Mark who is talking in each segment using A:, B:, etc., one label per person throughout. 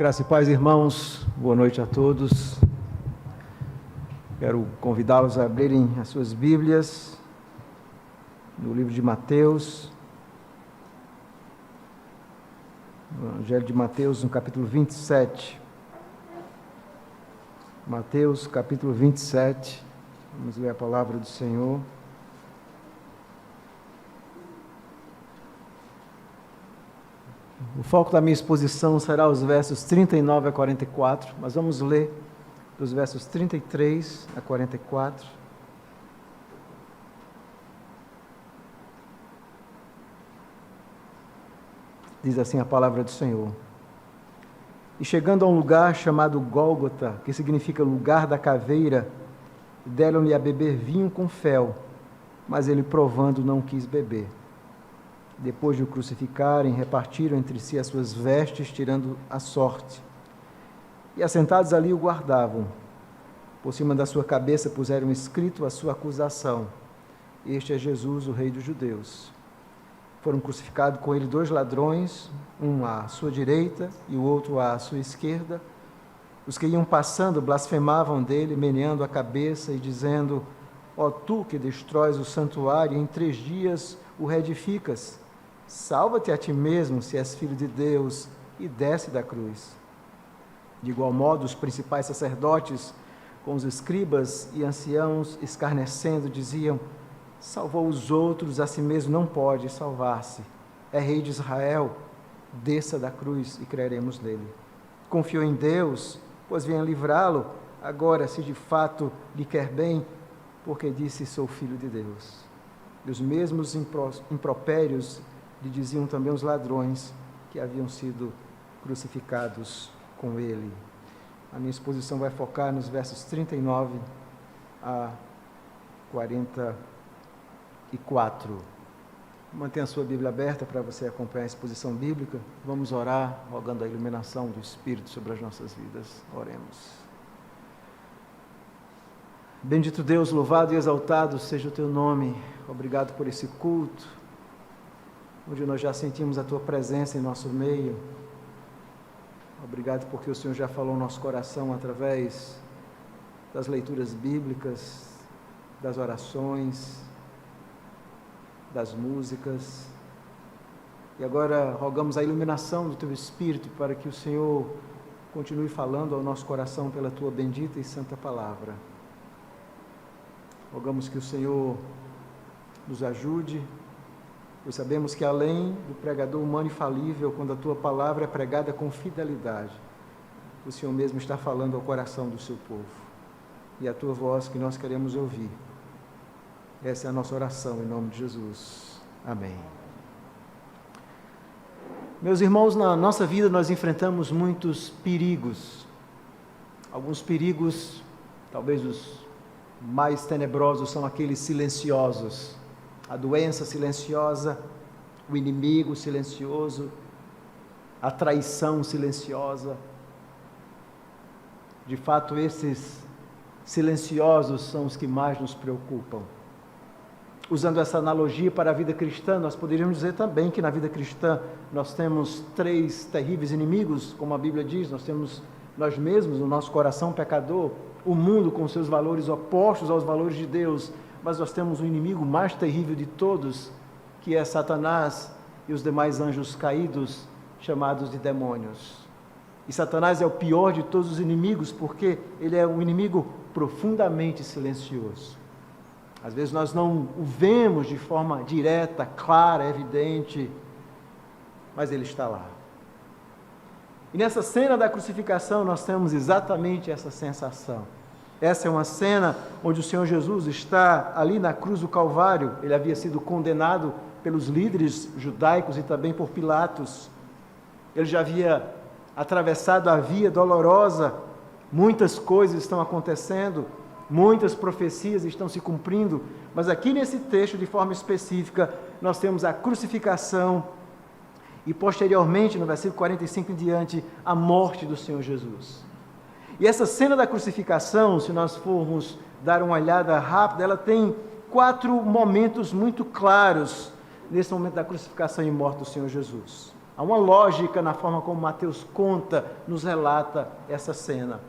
A: Graça e paz, irmãos. Boa noite a todos. Quero convidá-los a abrirem as suas Bíblias no livro de Mateus. No Evangelho de Mateus, no capítulo 27. Mateus, capítulo 27. Vamos ler a palavra do Senhor. O foco da minha exposição será os versos 39 a 44, mas vamos ler dos versos 33 a 44. Diz assim a palavra do Senhor. E chegando a um lugar chamado Gólgota, que significa lugar da caveira, deram-lhe a beber vinho com fel, mas ele, provando, não quis beber. Depois de o crucificarem, repartiram entre si as suas vestes, tirando a sorte. E assentados ali o guardavam. Por cima da sua cabeça puseram escrito a sua acusação: Este é Jesus, o Rei dos Judeus. Foram crucificados com ele 2 ladrões, um à sua direita e o outro à sua esquerda. Os que iam passando blasfemavam dele, meneando a cabeça e dizendo: Ó tu que destróis o santuário e em 3 dias o reedificas, salva-te a ti mesmo, se és filho de Deus, e desce da cruz. De igual modo, os principais sacerdotes, com os escribas e anciãos, escarnecendo, diziam: Salvou os outros, a si mesmo não pode salvar-se. É rei de Israel, desça da cruz e creremos nele. Confiou em Deus, pois venha livrá-lo, agora, se de fato lhe quer bem, porque disse: Sou filho de Deus. E os mesmos impropérios lhe diziam também os ladrões que haviam sido crucificados com ele. A minha exposição vai focar nos versos 39 a 44. Mantenha a sua Bíblia aberta para você acompanhar a exposição bíblica. Vamos orar, rogando a iluminação do Espírito sobre as nossas vidas. Oremos. Bendito Deus, louvado e exaltado seja o teu nome. Obrigado por esse culto, onde nós já sentimos a tua presença em nosso meio. Obrigado porque o Senhor já falou no nosso coração através das leituras bíblicas, das orações, das músicas. E agora rogamos a iluminação do teu Espírito para que o Senhor continue falando ao nosso coração pela tua bendita e santa palavra. Rogamos que o Senhor nos ajude, pois sabemos que além do pregador humano e falível, quando a tua palavra é pregada com fidelidade, o Senhor mesmo está falando ao coração do seu povo. E a tua voz que nós queremos ouvir. Essa é a nossa oração em nome de Jesus. Amém. Meus irmãos, na nossa vida nós enfrentamos muitos perigos. Alguns perigos, talvez os mais tenebrosos, são aqueles silenciosos. A doença silenciosa, o inimigo silencioso, a traição silenciosa. De fato, esses silenciosos são os que mais nos preocupam. Usando essa analogia para a vida cristã, nós poderíamos dizer também que na vida cristã nós temos 3 terríveis inimigos, como a Bíblia diz. Nós temos nós mesmos, o nosso coração pecador, o mundo com seus valores opostos aos valores de Deus, mas nós temos o inimigo mais terrível de todos, que é Satanás e os demais anjos caídos, chamados de demônios. E Satanás é o pior de todos os inimigos, porque ele é um inimigo profundamente silencioso. Às vezes nós não o vemos de forma direta, clara, evidente, mas ele está lá. E nessa cena da crucificação nós temos exatamente essa sensação. Essa é uma cena onde o Senhor Jesus está ali na cruz do Calvário. Ele havia sido condenado pelos líderes judaicos e também por Pilatos. Ele já havia atravessado a via dolorosa. Muitas coisas estão acontecendo, muitas profecias estão se cumprindo, mas aqui nesse texto, de forma específica, nós temos a crucificação e posteriormente, no versículo 45 em diante, a morte do Senhor Jesus. E essa cena da crucificação, se nós formos dar uma olhada rápida, ela tem 4 momentos muito claros nesse momento da crucificação e morte do Senhor Jesus. Há uma lógica na forma como Mateus conta, nos relata essa cena.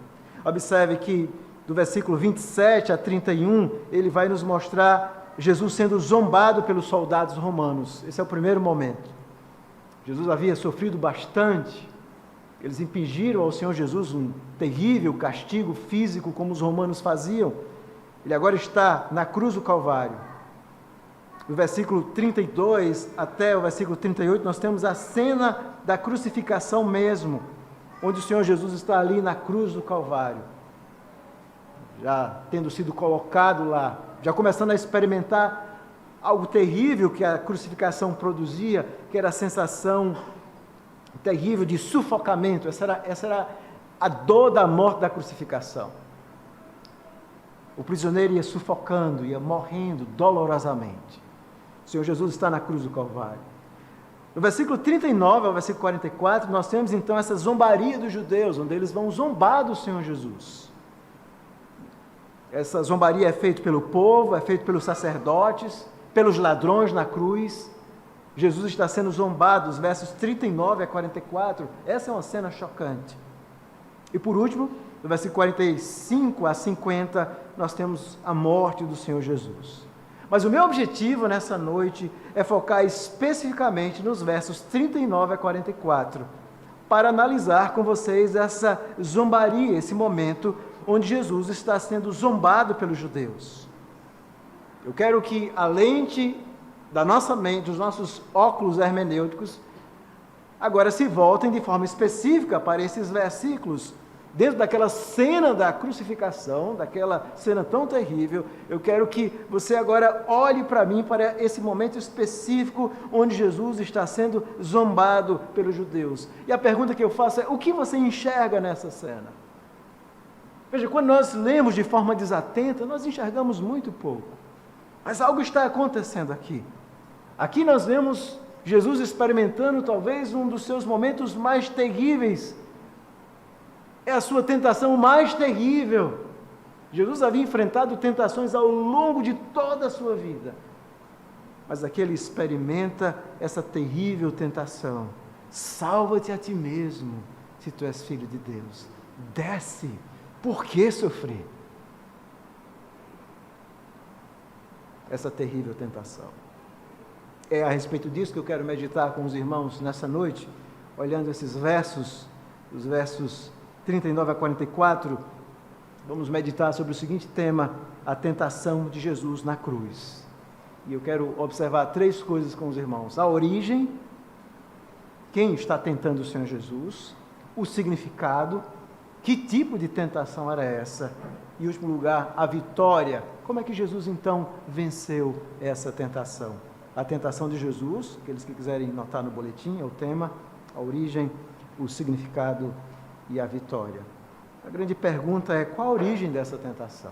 A: Observe que do versículo 27 a 31, ele vai nos mostrar Jesus sendo zombado pelos soldados romanos. Esse é o primeiro momento. Jesus havia sofrido bastante. Eles impingiram ao Senhor Jesus um terrível castigo físico, como os romanos faziam. Ele agora está na cruz do Calvário. Do versículo 32 até o versículo 38, nós temos a cena da crucificação mesmo, onde o Senhor Jesus está ali na cruz do Calvário, já tendo sido colocado lá, já começando a experimentar algo terrível que a crucificação produzia, que era a sensação terrível de sufocamento. Essa era a dor da morte da crucificação. O prisioneiro ia sufocando, ia morrendo dolorosamente. O Senhor Jesus está na cruz do Calvário. No versículo 39 ao versículo 44, nós temos então essa zombaria dos judeus, onde eles vão zombar do Senhor Jesus. Essa zombaria é feita pelo povo, é feita pelos sacerdotes, pelos ladrões na cruz. Jesus está sendo zombado, os versos 39 a 44, essa é uma cena chocante. E por último, do versículo 45 a 50, nós temos a morte do Senhor Jesus. Mas o meu objetivo nessa noite é focar especificamente nos versos 39 a 44, para analisar com vocês essa zombaria, esse momento onde Jesus está sendo zombado pelos judeus. Eu quero que a lente da nossa mente, os nossos óculos hermenêuticos, agora se voltem de forma específica para esses versículos. Dentro daquela cena da crucificação, daquela cena tão terrível, eu quero que você agora olhe para mim, para esse momento específico onde Jesus está sendo zombado pelos judeus. E a pergunta que eu faço é: o que você enxerga nessa cena? Veja, quando nós lemos de forma desatenta, nós enxergamos muito pouco. Mas algo está acontecendo aqui. Aqui nós vemos Jesus experimentando talvez um dos seus momentos mais terríveis. É a sua tentação mais terrível. Jesus havia enfrentado tentações ao longo de toda a sua vida. Mas aqui ele experimenta essa terrível tentação. Salva-te a ti mesmo, se tu és filho de Deus. Desce. Por que sofrer? Essa terrível tentação. É a respeito disso que eu quero meditar com os irmãos nessa noite, olhando esses versos, os versos 39 a 44, vamos meditar sobre o seguinte tema: a tentação de Jesus na cruz. E eu quero observar três coisas com os irmãos: a origem, quem está tentando o Senhor Jesus, o significado, que tipo de tentação era essa, e em último lugar, a vitória. Como é que Jesus então venceu essa tentação? A tentação de Jesus, aqueles que quiserem notar no boletim, é o tema, a origem, o significado e a vitória. A grande pergunta é: qual a origem dessa tentação?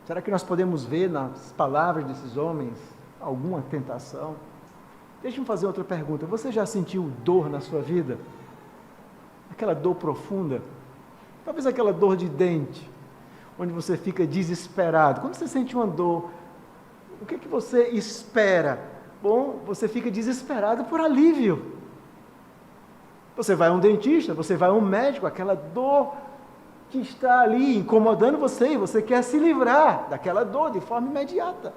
A: Será que nós podemos ver nas palavras desses homens alguma tentação? Deixe-me fazer outra pergunta: você já sentiu dor na sua vida? Aquela dor profunda? Talvez aquela dor de dente, onde você fica desesperado. Quando você sente uma dor, o que você espera? Bom, você fica desesperado por alívio. Você vai a um dentista, você vai a um médico, aquela dor que está ali incomodando você, e você quer se livrar daquela dor de forma imediata.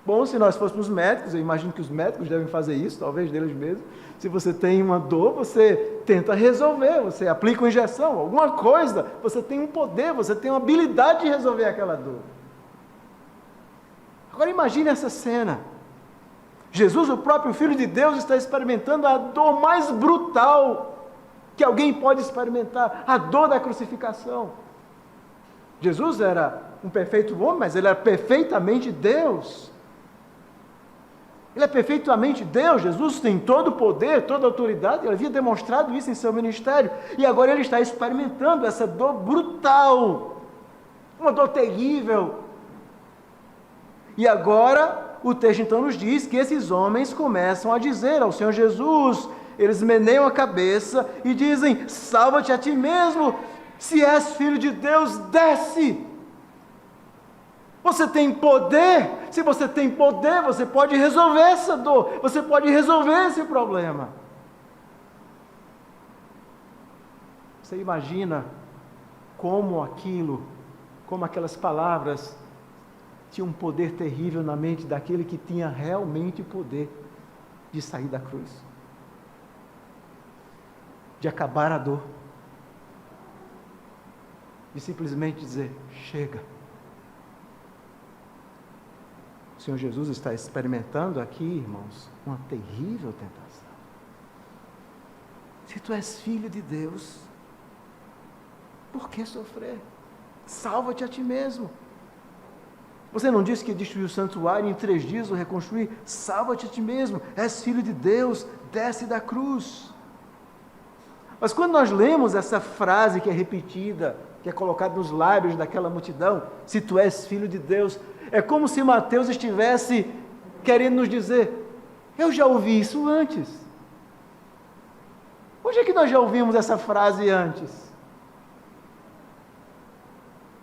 A: Bom, se nós fôssemos médicos, eu imagino que os médicos devem fazer isso, talvez deles mesmos. Se você tem uma dor, você tenta resolver, você aplica uma injeção, alguma coisa, você tem um poder, você tem uma habilidade de resolver aquela dor. Agora imagine essa cena. Jesus, o próprio Filho de Deus, está experimentando a dor mais brutal que alguém pode experimentar, a dor da crucificação. Jesus era um perfeito homem, mas ele era perfeitamente Deus. Ele é perfeitamente Deus. Jesus tem todo o poder, toda a autoridade, ele havia demonstrado isso em seu ministério, e agora ele está experimentando essa dor brutal, uma dor terrível. E agora, o texto então nos diz que esses homens começam a dizer ao Senhor Jesus, eles meneiam a cabeça e dizem: salva-te a ti mesmo, se és filho de Deus, desce. Você tem poder. Se você tem poder, você pode resolver essa dor. Você pode resolver esse problema. Você imagina como aquelas palavras tinham um poder terrível na mente daquele que tinha realmente o poder de sair da cruz, de acabar a dor, de simplesmente dizer: chega. O Senhor Jesus está experimentando aqui, irmãos, uma terrível tentação. Se tu és filho de Deus, por que sofrer? Salva-te a ti mesmo. Você não disse que destruiu o santuário e em 3 dias o reconstruir? Salva-te a ti mesmo. És filho de Deus, desce da cruz. Mas quando nós lemos essa frase que é repetida, que é colocada nos lábios daquela multidão, se tu és filho de Deus, é como se Mateus estivesse querendo nos dizer: eu já ouvi isso antes. Onde é que nós já ouvimos essa frase antes?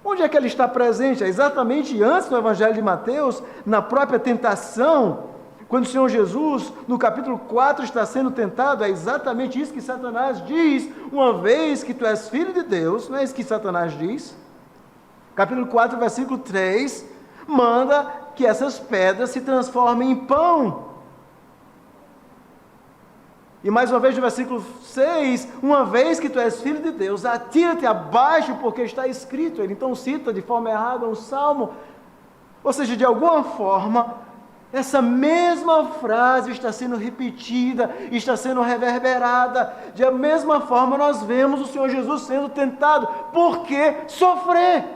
A: Onde é que ela está presente? É exatamente antes do Evangelho de Mateus, na própria tentação, quando o Senhor Jesus, no capítulo 4, está sendo tentado. É exatamente isso que Satanás diz: uma vez que tu és filho de Deus, não é isso que Satanás diz? Capítulo 4, versículo 3, manda que essas pedras se transformem em pão. E mais uma vez no versículo 6, uma vez que tu és filho de Deus, atira-te abaixo, porque está escrito. Ele então cita de forma errada um salmo. Ou seja, de alguma forma, essa mesma frase está sendo repetida, está sendo reverberada. Da mesma forma nós vemos o Senhor Jesus sendo tentado. Por que sofrer?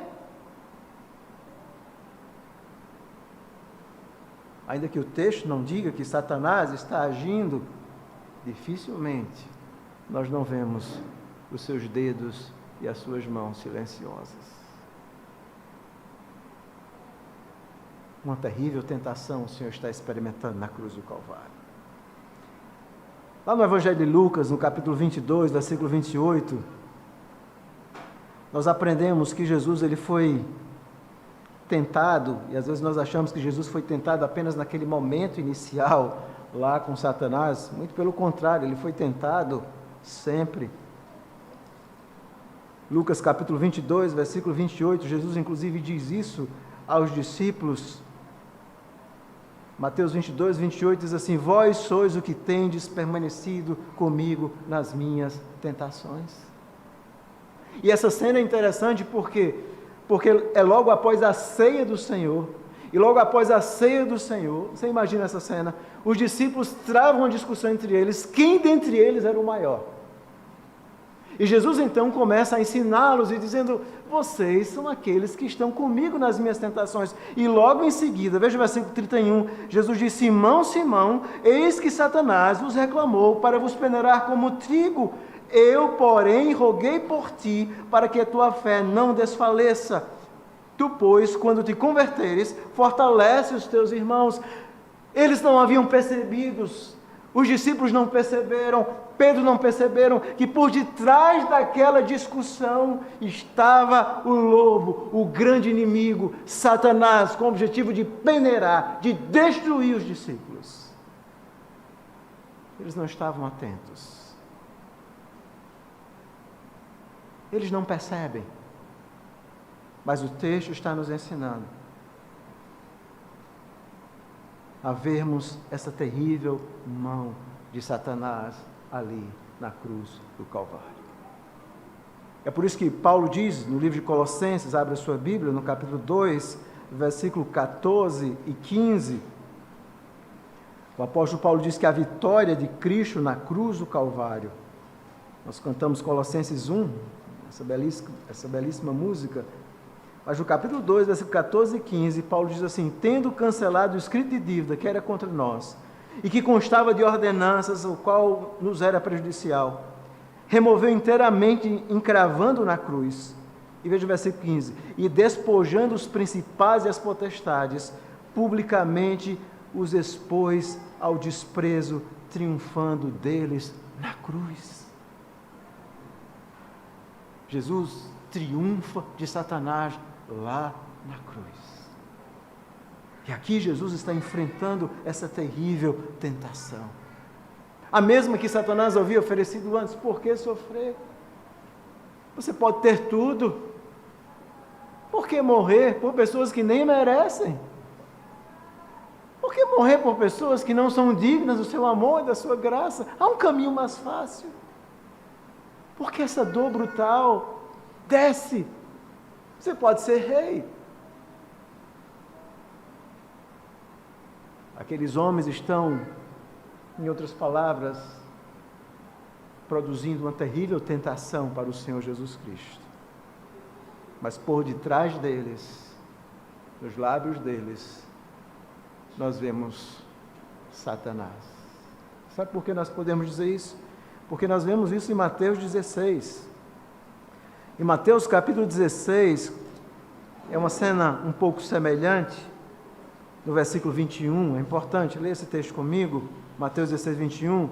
A: Ainda que o texto não diga que Satanás está agindo, dificilmente nós não vemos os seus dedos e as suas mãos silenciosas. Uma terrível tentação o Senhor está experimentando na cruz do Calvário. Lá no Evangelho de Lucas, no capítulo 22, versículo 28, nós aprendemos que Jesus ele foi tentado, e às vezes nós achamos que Jesus foi tentado apenas naquele momento inicial, lá com Satanás. Muito pelo contrário, ele foi tentado sempre. Lucas capítulo 22, versículo 28, Jesus inclusive diz isso aos discípulos. Mateus 22, 28 diz assim: vós sois o que tendes permanecido comigo nas minhas tentações. E essa cena é interessante porque é logo após a ceia do Senhor. E logo após a ceia do Senhor, você imagina essa cena, os discípulos travam uma discussão entre eles, quem dentre eles era o maior. E Jesus então começa a ensiná-los e dizendo: vocês são aqueles que estão comigo nas minhas tentações. E logo em seguida, veja o versículo 31, Jesus diz: Simão, Simão, eis que Satanás vos reclamou para vos peneirar como trigo. Eu, porém, roguei por ti, para que a tua fé não desfaleça. Tu, pois, quando te converteres, fortalece os teus irmãos. Eles não haviam percebido, os discípulos não perceberam, Pedro não perceberam, que por detrás daquela discussão estava o lobo, o grande inimigo, Satanás, com o objetivo de peneirar, de destruir os discípulos. Eles não estavam atentos. Eles não percebem. Mas o texto está nos ensinando a vermos essa terrível mão de Satanás ali na cruz do Calvário. É por isso que Paulo diz no livro de Colossenses, abre a sua Bíblia, no capítulo 2, versículo 14 e 15, o apóstolo Paulo diz que a vitória de Cristo na cruz do Calvário, nós cantamos Colossenses 1, essa belíssima música, mas no capítulo 2, versículo 14 e 15, Paulo diz assim: tendo cancelado o escrito de dívida que era contra nós, e que constava de ordenanças, o qual nos era prejudicial, removeu inteiramente, encravando na cruz. E veja o versículo 15: e despojando os principais e as potestades, publicamente os expôs ao desprezo, triunfando deles na cruz. Jesus triunfa de Satanás lá na cruz. E aqui Jesus está enfrentando essa terrível tentação. A mesma que Satanás havia oferecido antes. Por que sofrer? Você pode ter tudo. Por que morrer por pessoas que nem merecem? Por que morrer por pessoas que não são dignas do seu amor e da sua graça? Há um caminho mais fácil. Por que essa dor brutal? Desce. Você pode ser rei. Aqueles homens estão, em outras palavras, produzindo uma terrível tentação para o Senhor Jesus Cristo. Mas por detrás deles, nos lábios deles, nós vemos Satanás. Sabe por que nós podemos dizer isso? Porque nós vemos isso em Mateus 16. Em Mateus capítulo 16, é uma cena um pouco semelhante, no versículo 21, é importante, leia esse texto comigo, Mateus 16, 21,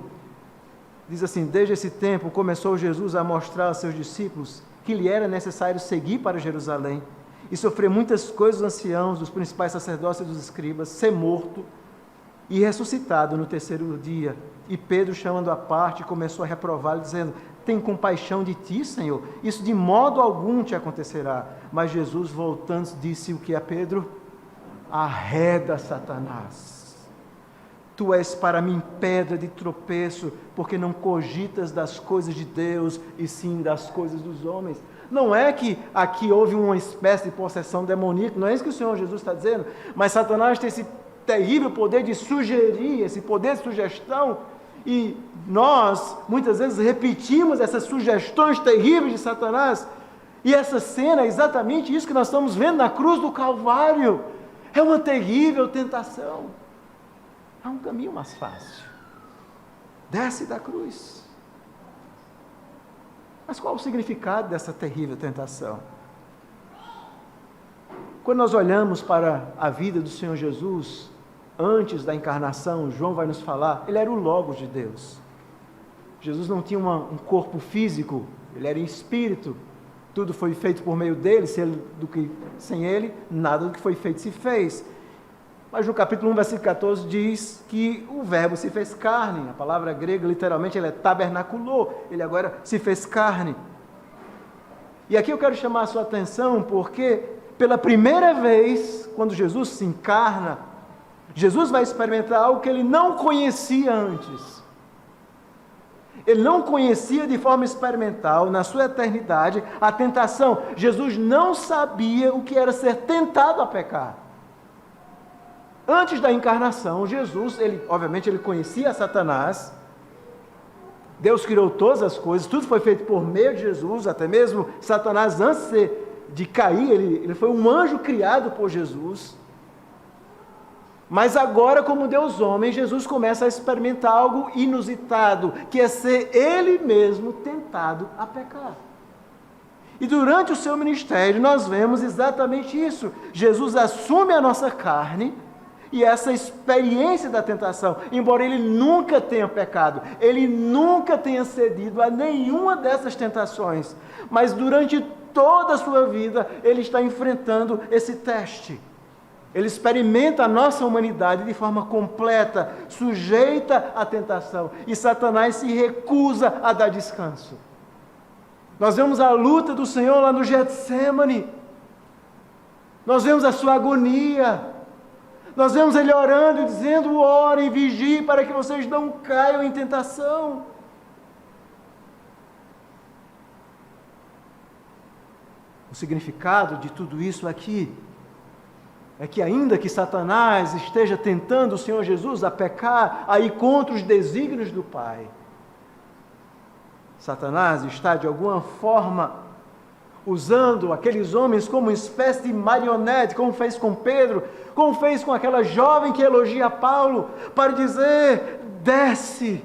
A: diz assim: desde esse tempo começou Jesus a mostrar aos seus discípulos que lhe era necessário seguir para Jerusalém e sofrer muitas coisas dos anciãos, dos principais sacerdotes e dos escribas, ser morto e ressuscitado no terceiro dia. E Pedro, chamando à parte, começou a reprová-lo, dizendo: tem compaixão de ti, Senhor, isso de modo algum te acontecerá. Mas Jesus, voltando, disse o que a Pedro? Arreda, Satanás, tu és para mim pedra de tropeço, porque não cogitas das coisas de Deus, e sim das coisas dos homens. Não é que aqui houve uma espécie de possessão demoníaca, não é isso que o Senhor Jesus está dizendo, mas Satanás tem esse terrível poder de sugerir, esse poder de sugestão, e nós, muitas vezes, repetimos essas sugestões terríveis de Satanás, e essa cena é exatamente isso que nós estamos vendo na cruz do Calvário. É uma terrível tentação. Há um caminho mais fácil. Desce da cruz. Mas qual o significado dessa terrível tentação? Quando nós olhamos para a vida do Senhor Jesus, antes da encarnação, João vai nos falar, ele era o Logos de Deus. Jesus não tinha um corpo físico, ele era em espírito. Tudo foi feito por meio dele, sem ele, nada do que foi feito se fez. Mas no capítulo 1, versículo 14, diz que o verbo se fez carne. A palavra grega, literalmente, ele é tabernaculou. Ele agora se fez carne. E aqui eu quero chamar a sua atenção, porque pela primeira vez, quando Jesus se encarna, Jesus vai experimentar algo que ele não conhecia antes. Ele não conhecia de forma experimental, na sua eternidade, a tentação. Jesus não sabia o que era ser tentado a pecar. Antes da encarnação, Jesus, obviamente, ele conhecia Satanás. Deus criou todas as coisas, tudo foi feito por meio de Jesus, até mesmo Satanás, antes de cair, ele foi um anjo criado por Jesus. Mas agora, como Deus homem, Jesus começa a experimentar algo inusitado, que é ser Ele mesmo tentado a pecar. E durante o seu ministério, nós vemos exatamente isso. Jesus assume a nossa carne, e essa experiência da tentação, embora Ele nunca tenha pecado, Ele nunca tenha cedido a nenhuma dessas tentações, mas durante toda a sua vida, Ele está enfrentando esse teste. Ele experimenta a nossa humanidade de forma completa, sujeita à tentação, e Satanás se recusa a dar descanso. Nós vemos a luta do Senhor lá no Getsêmani, nós vemos a sua agonia, nós vemos Ele orando e dizendo: orem, vigiem para que vocês não caiam em tentação. O significado de tudo isso aqui é que ainda que Satanás esteja tentando o Senhor Jesus a pecar, a ir contra os desígnios do Pai, Satanás está de alguma forma usando aqueles homens como uma espécie de marionete, como fez com Pedro, como fez com aquela jovem que elogia Paulo, para dizer: desce,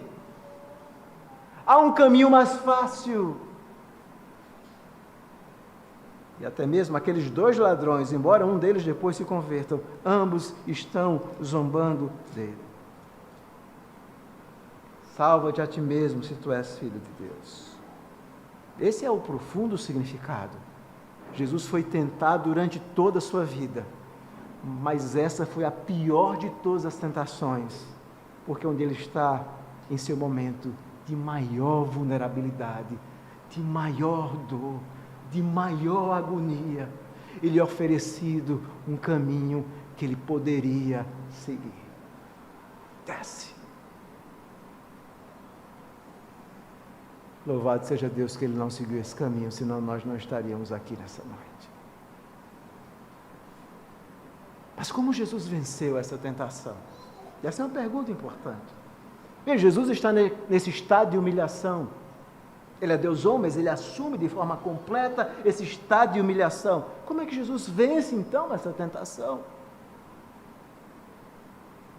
A: há um caminho mais fácil. E até mesmo aqueles dois ladrões, embora um deles depois se convertam, ambos estão zombando dele. Salva-te a ti mesmo, se tu és filho de Deus. Esse é o profundo significado. Jesus foi tentado durante toda a sua vida, mas essa foi a pior de todas as tentações, porque onde ele está em seu momento de maior vulnerabilidade, de maior dor, de maior agonia, ele é oferecido um caminho que ele poderia seguir. Desce. Louvado seja Deus que ele não seguiu esse caminho, senão nós não estaríamos aqui nessa noite. Mas como Jesus venceu essa tentação? Essa é uma pergunta importante. Veja, Jesus está nesse estado de humilhação. Ele é Deus homem, mas ele assume de forma completa esse estado de humilhação. Como é que Jesus vence então essa tentação?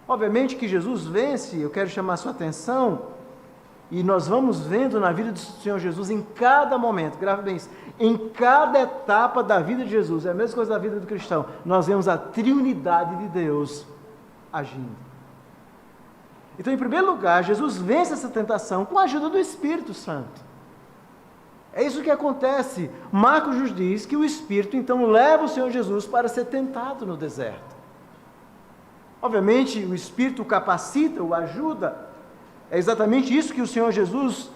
A: Obviamente que Jesus vence, eu quero chamar a sua atenção, e nós vamos vendo na vida do Senhor Jesus em cada momento, grave bem isso, em cada etapa da vida de Jesus, é a mesma coisa da vida do cristão, nós vemos a triunidade de Deus agindo. Então, em primeiro lugar, Jesus vence essa tentação com a ajuda do Espírito Santo. É isso que acontece. Marcos nos diz que o Espírito então leva o Senhor Jesus para ser tentado no deserto. Obviamente, o Espírito o capacita, o ajuda. É exatamente isso que o Senhor Jesus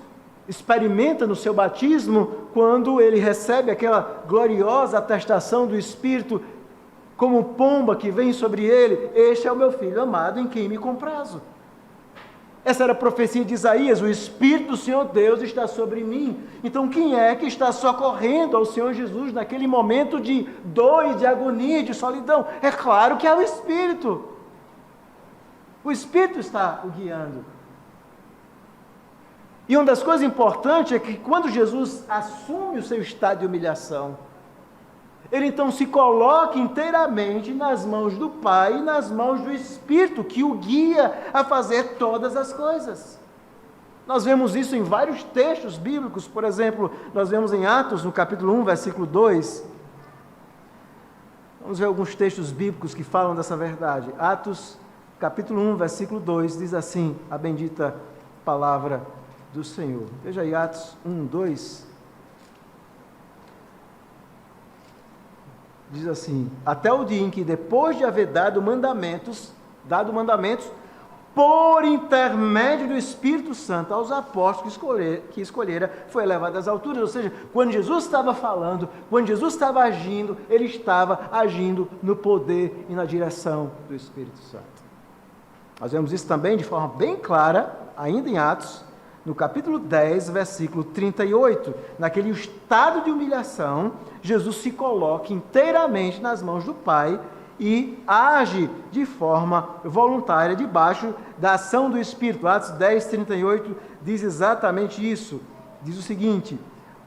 A: experimenta no seu batismo, quando ele recebe aquela gloriosa atestação do Espírito, como pomba que vem sobre ele: este é o meu Filho amado, em quem me comprazo. Essa era a profecia de Isaías: o Espírito do Senhor Deus está sobre mim. Então, quem é que está socorrendo ao Senhor Jesus naquele momento de dor, de agonia, de solidão? É claro que é o Espírito. O Espírito está o guiando. E uma das coisas importantes é que quando Jesus assume o seu estado de humilhação, ele então se coloca inteiramente nas mãos do Pai e nas mãos do Espírito, que o guia a fazer todas as coisas. Nós vemos isso em vários textos bíblicos. Por exemplo, nós vemos em Atos, no capítulo 1, versículo 2. Vamos ver alguns textos bíblicos que falam dessa verdade. Atos, capítulo 1, versículo 2, diz assim, a bendita palavra do Senhor. Veja aí, Atos 1, 2. Diz assim: até o dia em que, depois de haver dado mandamentos, por intermédio do Espírito Santo aos apóstolos que escolhera, foi elevado às alturas. Ou seja, quando Jesus estava falando, quando Jesus estava agindo, ele estava agindo no poder e na direção do Espírito Santo. Nós vemos isso também de forma bem clara, ainda em Atos, no capítulo 10, versículo 38, naquele estado de humilhação, Jesus se coloca inteiramente nas mãos do Pai e age de forma voluntária, debaixo da ação do Espírito. Atos 10, 38 diz exatamente isso. Diz o seguinte: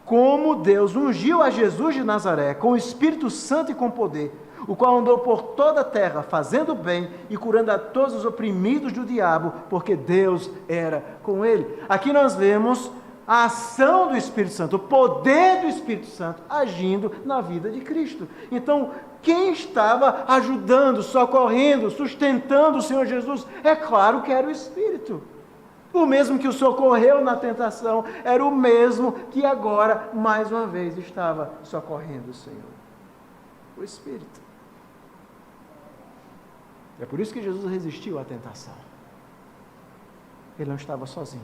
A: como Deus ungiu a Jesus de Nazaré com o Espírito Santo e com poder, o qual andou por toda a terra, fazendo bem e curando a todos os oprimidos do diabo, porque Deus era com ele. Aqui nós vemos a ação do Espírito Santo, o poder do Espírito Santo agindo na vida de Cristo. Então, quem estava ajudando, socorrendo, sustentando o Senhor Jesus? É claro que era o Espírito. O mesmo que o socorreu na tentação, era o mesmo que agora, mais uma vez, estava socorrendo o Senhor. O Espírito. É por isso que Jesus resistiu à tentação. Ele não estava sozinho.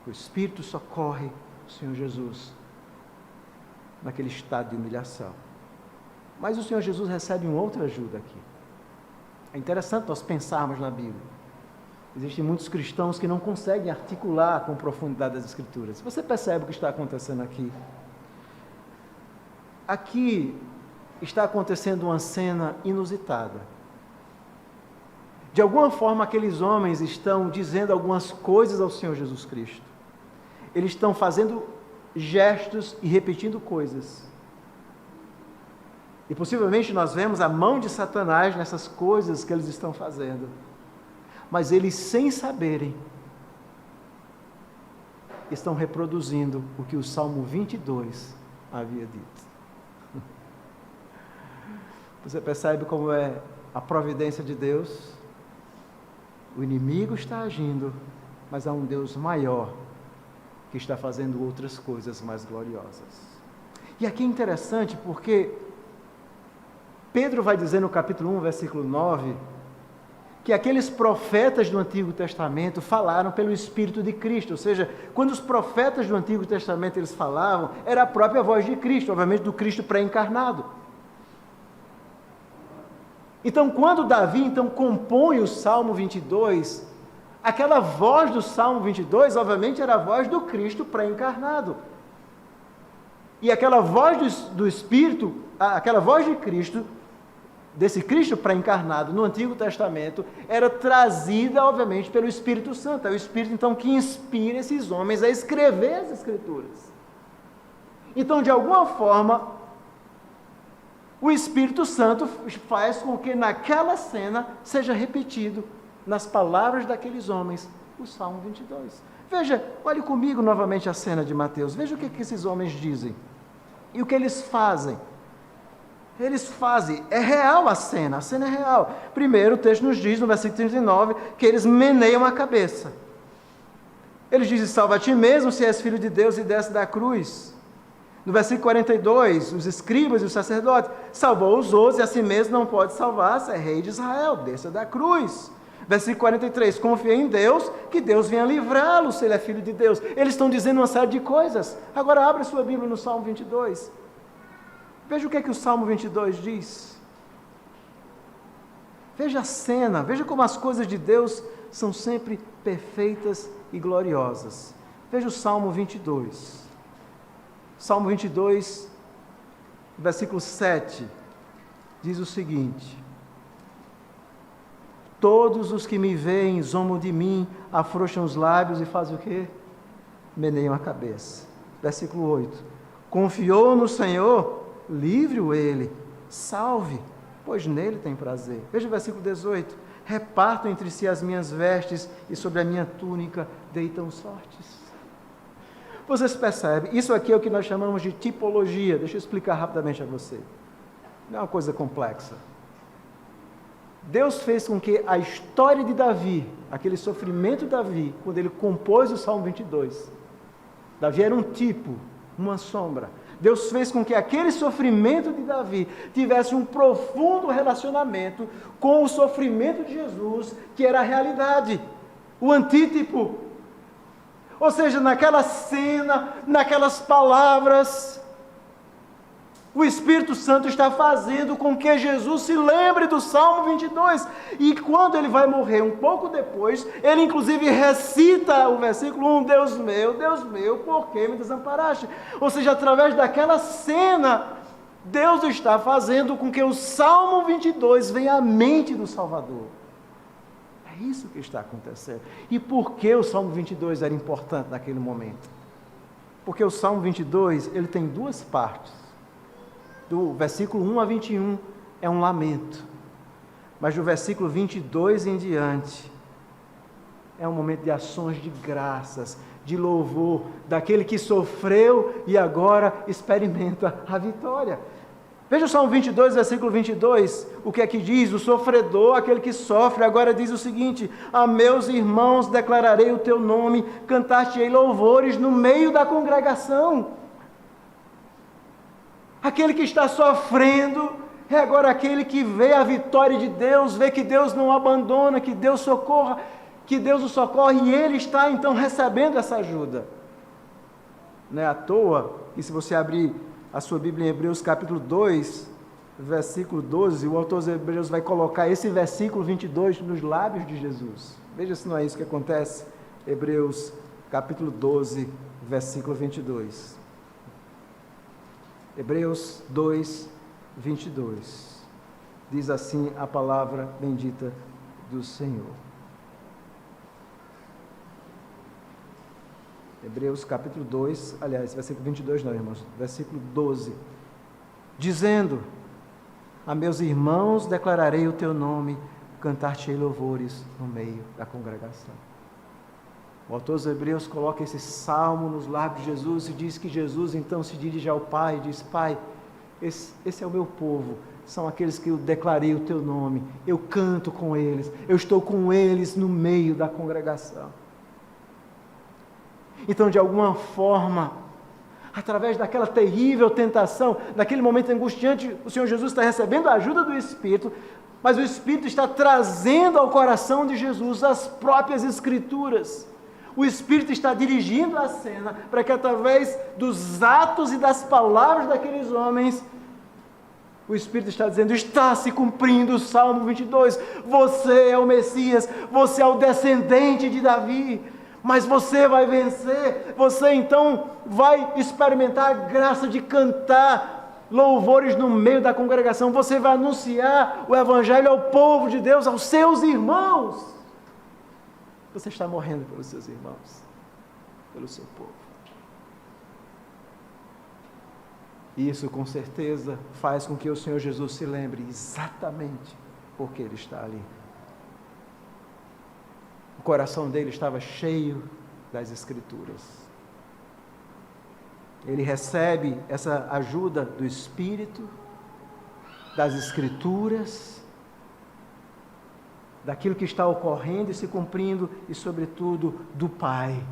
A: O Espírito socorre o Senhor Jesus naquele estado de humilhação. Mas o Senhor Jesus recebe uma outra ajuda aqui. É interessante nós pensarmos na Bíblia. Existem muitos cristãos que não conseguem articular com profundidade as Escrituras. Você percebe o que está acontecendo aqui? Aqui está acontecendo uma cena inusitada. De alguma forma, aqueles homens estão dizendo algumas coisas ao Senhor Jesus Cristo. Eles estão fazendo gestos e repetindo coisas. E possivelmente nós vemos a mão de Satanás nessas coisas que eles estão fazendo. Mas eles, sem saberem, estão reproduzindo o que o Salmo 22 havia dito. Você percebe como é a providência de Deus? O inimigo está agindo, mas há um Deus maior que está fazendo outras coisas mais gloriosas. E aqui é interessante porque Pedro vai dizer no capítulo 1, versículo 9, que aqueles profetas do Antigo Testamento falaram pelo Espírito de Cristo, ou seja, quando os profetas do Antigo Testamento eles falavam, era a própria voz de Cristo, obviamente do Cristo pré-encarnado. Então, quando Davi então compõe o Salmo 22, aquela voz do Salmo 22, obviamente, era a voz do Cristo pré-encarnado. E aquela voz do Espírito, aquela voz de Cristo, desse Cristo pré-encarnado no Antigo Testamento, era trazida, obviamente, pelo Espírito Santo. É o Espírito, então, que inspira esses homens a escrever as Escrituras. Então, de alguma forma, o Espírito Santo faz com que naquela cena seja repetido, nas palavras daqueles homens, o Salmo 22. Veja, olhe comigo novamente a cena de Mateus, veja o que esses homens dizem, e o que eles fazem. Eles fazem, é real a cena é real. Primeiro, o texto nos diz, no versículo 39, que eles meneiam a cabeça. Eles dizem, salva a ti mesmo, se és filho de Deus, e desce da cruz. No versículo 42, os escribas e os sacerdotes, salvou os outros, e a si mesmo não pode salvar, se é rei de Israel, desça da cruz. Versículo 43, confia em Deus, que Deus venha livrá-lo, se ele é filho de Deus. Eles estão dizendo uma série de coisas. Agora, abra sua Bíblia no Salmo 22. Veja o que é que o Salmo 22 diz. Veja a cena, veja como as coisas de Deus são sempre perfeitas e gloriosas. Veja o Salmo 22. Salmo 22, versículo 7, diz o seguinte: todos os que me veem zombam de mim, afrouxam os lábios e fazem o quê? Meneiam a cabeça. Versículo 8, confiou no Senhor, livre-o ele, salve, pois nele tem prazer. Veja o versículo 18, repartam entre si as minhas vestes e sobre a minha túnica deitam sortes. Vocês percebem, isso aqui é o que nós chamamos de tipologia. Deixa eu explicar rapidamente a você, não é uma coisa complexa. Deus fez com que a história de Davi, aquele sofrimento de Davi, quando ele compôs o Salmo 22, Davi era um tipo, uma sombra. Deus fez com que aquele sofrimento de Davi tivesse um profundo relacionamento com o sofrimento de Jesus, que era a realidade, o antítipo. Ou seja, naquela cena, naquelas palavras, o Espírito Santo está fazendo com que Jesus se lembre do Salmo 22. E quando ele vai morrer, um pouco depois, ele inclusive recita o versículo 1, Deus meu, por que me desamparaste? Ou seja, através daquela cena, Deus está fazendo com que o Salmo 22 venha à mente do Salvador. É isso que está acontecendo. E por que o Salmo 22 era importante naquele momento? Porque o Salmo 22, ele tem duas partes. Do versículo 1 a 21 é um lamento, mas do versículo 22 em diante é um momento de ações de graças, de louvor, daquele que sofreu e agora experimenta a vitória. Veja o Salmo 22, versículo 22, o que é que diz? O sofredor, aquele que sofre, agora diz o seguinte: a meus irmãos declararei o teu nome, cantar-te-ei louvores no meio da congregação. Aquele que está sofrendo é agora aquele que vê a vitória de Deus, vê que Deus não abandona, que Deus socorra, que Deus o socorre, e ele está então recebendo essa ajuda. Não é à toa, e se você abrir a sua Bíblia em Hebreus capítulo 2, versículo 12, o autor dos Hebreus vai colocar esse versículo 22 nos lábios de Jesus. Veja se não é isso que acontece. Hebreus capítulo 12, versículo 22. Hebreus 2, 22, diz assim a palavra bendita do Senhor. Hebreus capítulo 2, aliás, versículo 22 não, irmãos, versículo 12, dizendo: a meus irmãos declararei o teu nome, cantar-te-ei louvores no meio da congregação. O autor dos Hebreus coloca esse salmo nos lábios de Jesus e diz que Jesus então se dirige ao Pai e diz: Pai, esse é o meu povo, são aqueles que eu declarei o teu nome, eu canto com eles, eu estou com eles no meio da congregação. Então, de alguma forma, através daquela terrível tentação, daquele momento angustiante, o Senhor Jesus está recebendo a ajuda do Espírito, mas o Espírito está trazendo ao coração de Jesus as próprias Escrituras. O Espírito está dirigindo a cena para que, através dos atos e das palavras daqueles homens, o Espírito está dizendo: está se cumprindo o Salmo 22, você é o Messias, você é o descendente de Davi, mas você vai vencer, você então vai experimentar a graça de cantar louvores no meio da congregação, você vai anunciar o Evangelho ao povo de Deus, aos seus irmãos. Você está morrendo pelos seus irmãos, pelo seu povo. E isso com certeza faz com que o Senhor Jesus se lembre exatamente porque Ele está ali. O coração dele estava cheio das Escrituras. Ele recebe essa ajuda do Espírito, das Escrituras, daquilo que está ocorrendo e se cumprindo, e sobretudo do Pai.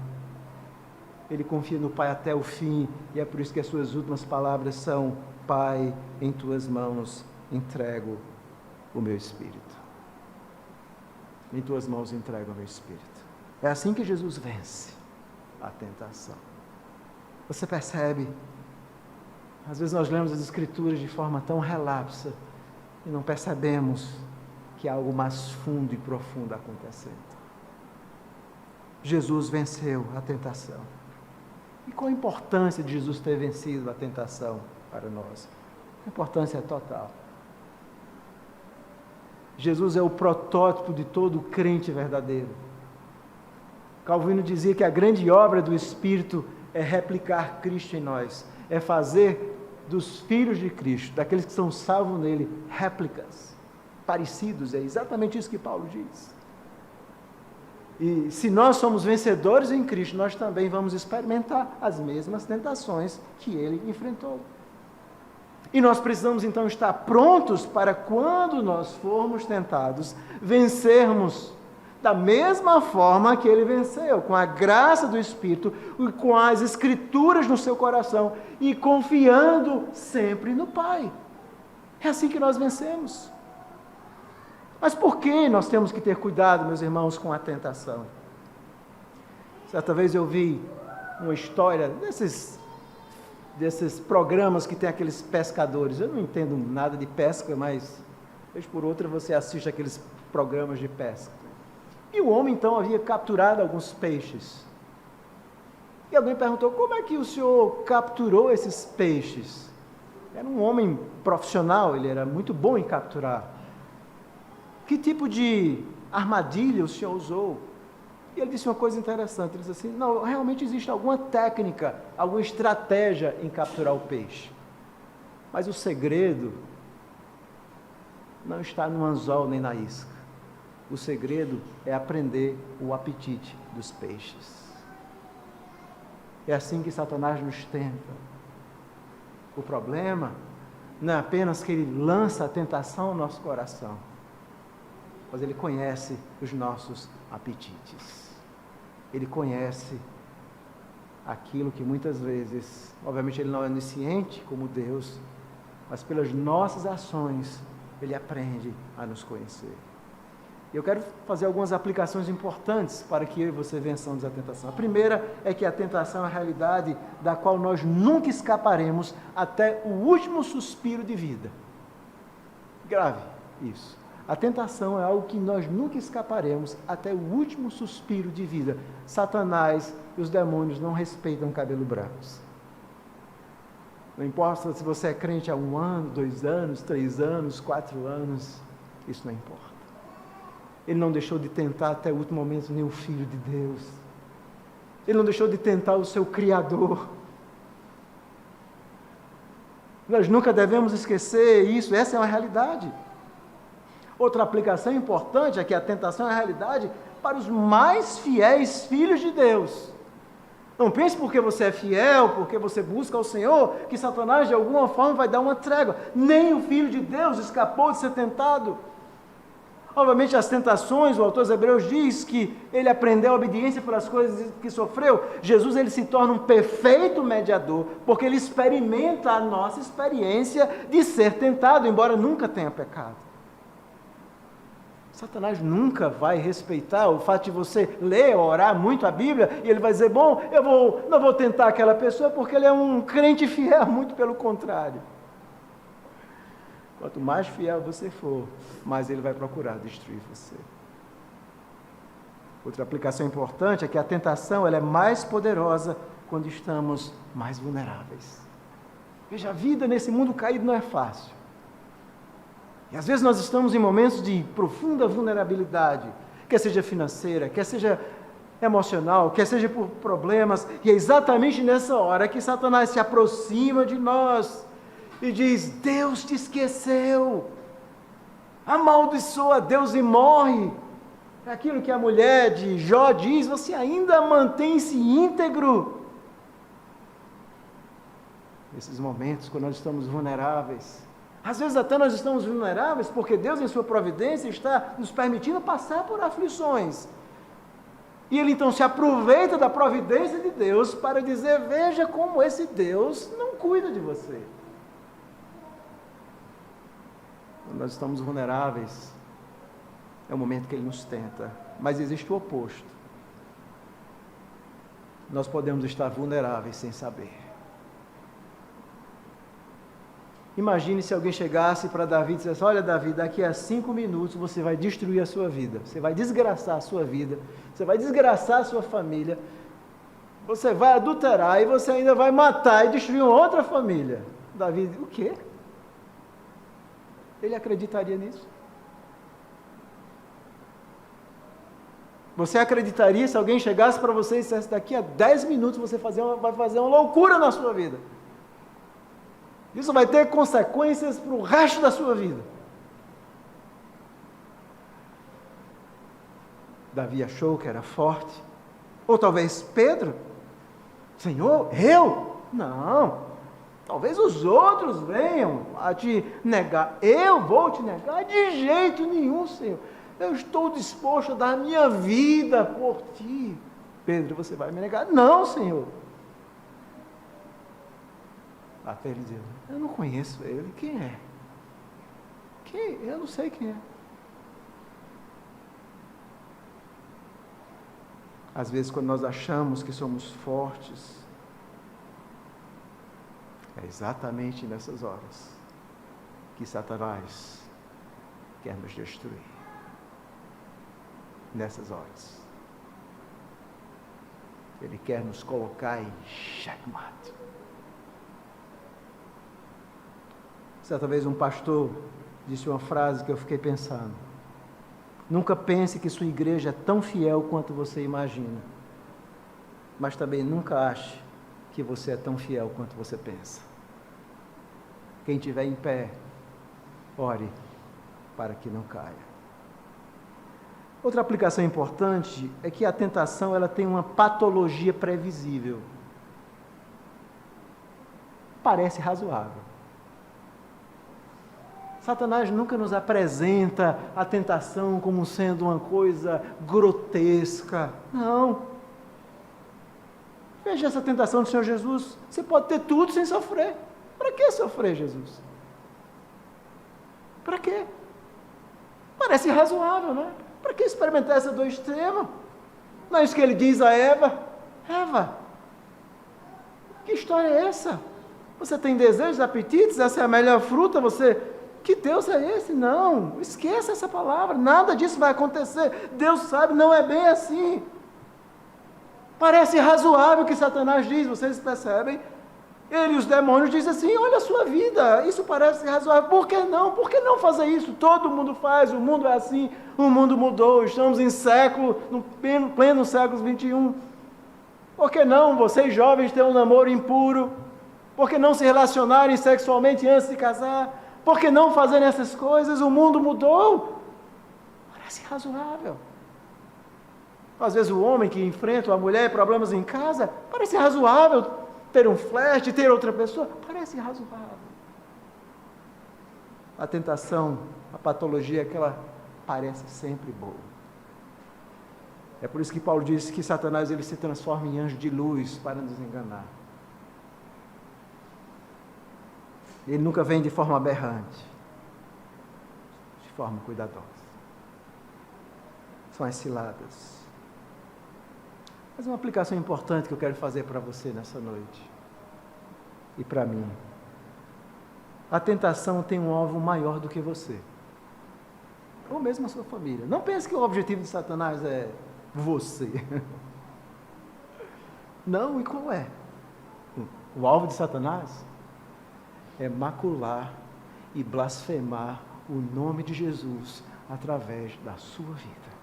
A: Ele confia no Pai até o fim, e é por isso que as suas últimas palavras são: Pai, em tuas mãos entrego o meu espírito. Em tuas mãos entrego o meu espírito. É assim que Jesus vence a tentação. Você percebe? Às vezes nós lemos as Escrituras de forma tão relapsa e não percebemos que há algo mais fundo e profundo acontecendo. Jesus venceu a tentação. E qual a importância de Jesus ter vencido a tentação para nós? A importância é total. Jesus é o protótipo de todo crente verdadeiro. Calvino dizia que a grande obra do Espírito é replicar Cristo em nós, é fazer dos filhos de Cristo, daqueles que são salvos nele, réplicas, parecidos. É exatamente isso que Paulo diz. E se nós somos vencedores em Cristo, nós também vamos experimentar as mesmas tentações que ele enfrentou. E nós precisamos então estar prontos para, quando nós formos tentados, vencermos da mesma forma que ele venceu, com a graça do Espírito e com as Escrituras no seu coração e confiando sempre no Pai. É assim que nós vencemos. Mas por que nós temos que ter cuidado, meus irmãos, com a tentação? Certa vez eu vi uma história desses programas que tem aqueles pescadores. Eu não entendo nada de pesca, mas vez por outra você assiste aqueles programas de pesca. E o homem então havia capturado alguns peixes. E alguém perguntou: como é que o senhor capturou esses peixes? Era um homem profissional, ele era muito bom em capturar. Que tipo de armadilha o senhor usou? E ele disse uma coisa interessante, ele disse assim: não, realmente existe alguma técnica, alguma estratégia em capturar o peixe. Mas o segredo não está no anzol nem na isca. O segredo é aprender o apetite dos peixes. É assim que Satanás nos tenta. O problema não é apenas que ele lança a tentação no nosso coração, mas ele conhece os nossos apetites. Ele conhece aquilo que muitas vezes, obviamente ele não é onisciente como Deus, mas pelas nossas ações, ele aprende a nos conhecer. Eu quero fazer algumas aplicações importantes para que eu e você vençamos a tentação. A primeira é que a tentação é a realidade da qual nós nunca escaparemos até o último suspiro de vida. Grave isso. A tentação é algo que nós nunca escaparemos até o último suspiro de vida. Satanás e os demônios não respeitam cabelo brancos. Não importa se você é crente há 1 ano, 2 anos, 3 anos, 4 anos, isso não importa. Ele não deixou de tentar até o último momento nem o Filho de Deus. Ele não deixou de tentar o seu Criador. Nós nunca devemos esquecer isso, essa é uma realidade. Outra aplicação importante é que a tentação é a realidade para os mais fiéis filhos de Deus. Não pense porque você é fiel, porque você busca o Senhor, que Satanás de alguma forma vai dar uma trégua. Nem o Filho de Deus escapou de ser tentado. Obviamente, as tentações, o autor dos Hebreus diz que ele aprendeu a obediência pelas coisas que sofreu. Jesus, ele se torna um perfeito mediador, porque ele experimenta a nossa experiência de ser tentado, embora nunca tenha pecado. Satanás nunca vai respeitar o fato de você ler ou orar muito a Bíblia, e ele vai dizer, bom, não vou tentar aquela pessoa porque ele é um crente fiel, muito pelo contrário. Quanto mais fiel você for, mais ele vai procurar destruir você. Outra aplicação importante é que a tentação ela é mais poderosa quando estamos mais vulneráveis. Veja, a vida nesse mundo caído não é fácil. E às vezes nós estamos em momentos de profunda vulnerabilidade, quer seja financeira, quer seja emocional, quer seja por problemas, e é exatamente nessa hora que Satanás se aproxima de nós e diz, Deus te esqueceu, amaldiçoa Deus e morre. É aquilo que a mulher de Jó diz, você ainda mantém-se íntegro. Nesses momentos, quando nós estamos vulneráveis, às vezes até nós estamos vulneráveis porque Deus em sua providência está nos permitindo passar por aflições. E ele então se aproveita da providência de Deus para dizer, veja como esse Deus não cuida de você. Quando nós estamos vulneráveis, é o momento que ele nos tenta, mas existe o oposto. Nós podemos estar vulneráveis sem saber. Imagine se alguém chegasse para Davi e dissesse, olha Davi, daqui a 5 minutos você vai destruir a sua vida, você vai desgraçar a sua vida, você vai desgraçar a sua família, você vai adulterar e você ainda vai matar e destruir uma outra família. Davi, o quê? Ele acreditaria nisso? Você acreditaria se alguém chegasse para você e dissesse, daqui a 10 minutos você vai fazer uma loucura na sua vida? Isso vai ter consequências para o resto da sua vida. Davi achou que era forte. Ou talvez Pedro. Senhor, eu? Não. Talvez os outros venham a te negar. Eu vou te negar? De jeito nenhum, Senhor. Eu estou disposto a dar a minha vida por ti. Pedro, você vai me negar? Não, Senhor. Até ele diz, eu não conheço ele. Quem é? Quem? Eu não sei quem é. Às vezes, quando nós achamos que somos fortes, é exatamente nessas horas que Satanás quer nos destruir. Nessas horas. Ele quer nos colocar em xeque-mate. Certa vez um pastor disse uma frase que eu fiquei pensando. Nunca pense que sua igreja é tão fiel quanto você imagina. Mas também nunca ache que você é tão fiel quanto você pensa. Quem estiver em pé, ore para que não caia. Outra aplicação importante é que a tentação ela tem uma patologia previsível. Parece razoável. Satanás nunca nos apresenta a tentação como sendo uma coisa grotesca. Não. Veja essa tentação do Senhor Jesus. Você pode ter tudo sem sofrer. Para que sofrer, Jesus? Para quê? Parece razoável, não é? Para que experimentar essa dor extrema? Não é isso que ele diz a Eva? Eva, que história é essa? Você tem desejos, apetites, essa é a melhor fruta, que Deus é esse? Não, esqueça essa palavra, nada disso vai acontecer. Deus sabe, não é bem assim. Parece razoável o que Satanás diz, vocês percebem? Ele e os demônios dizem assim, olha a sua vida, isso parece razoável, por que não? Por que não fazer isso? Todo mundo faz, o mundo é assim, o mundo mudou, estamos no pleno século 21. Por que não vocês jovens terem um namoro impuro? Por que não se relacionarem sexualmente antes de casar? Por que não fazerem essas coisas? O mundo mudou. Parece razoável. Às vezes o homem que enfrenta a mulher problemas em casa, parece razoável ter um flerte, ter outra pessoa, parece razoável. A tentação, a patologia é aquela parece sempre boa. É por isso que Paulo diz que Satanás ele se transforma em anjo de luz para nos enganar. Ele nunca vem de forma aberrante, de forma cuidadosa. São as ciladas. Mas uma aplicação importante que eu quero fazer para você nessa noite, e para mim. A tentação tem um alvo maior do que você, ou mesmo a sua família. Não pense que o objetivo de Satanás é você. Não, e qual é? O alvo de Satanás é macular e blasfemar o nome de Jesus através da sua vida.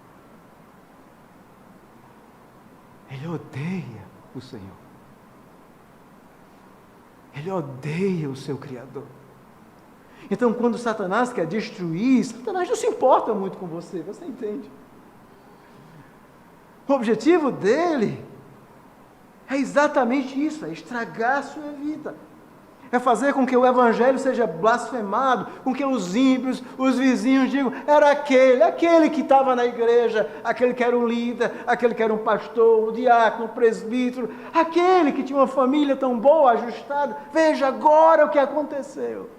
A: Ele odeia o Senhor. Ele odeia o seu Criador. Então, quando Satanás quer destruir, Satanás não se importa muito com você entende? O objetivo dele é exatamente isso, é estragar a sua vida. É fazer com que o Evangelho seja blasfemado, com que os ímpios, os vizinhos digam, era aquele que estava na igreja, aquele que era um líder, aquele que era um pastor, um diácono, um presbítero, aquele que tinha uma família tão boa, ajustada, veja agora o que aconteceu.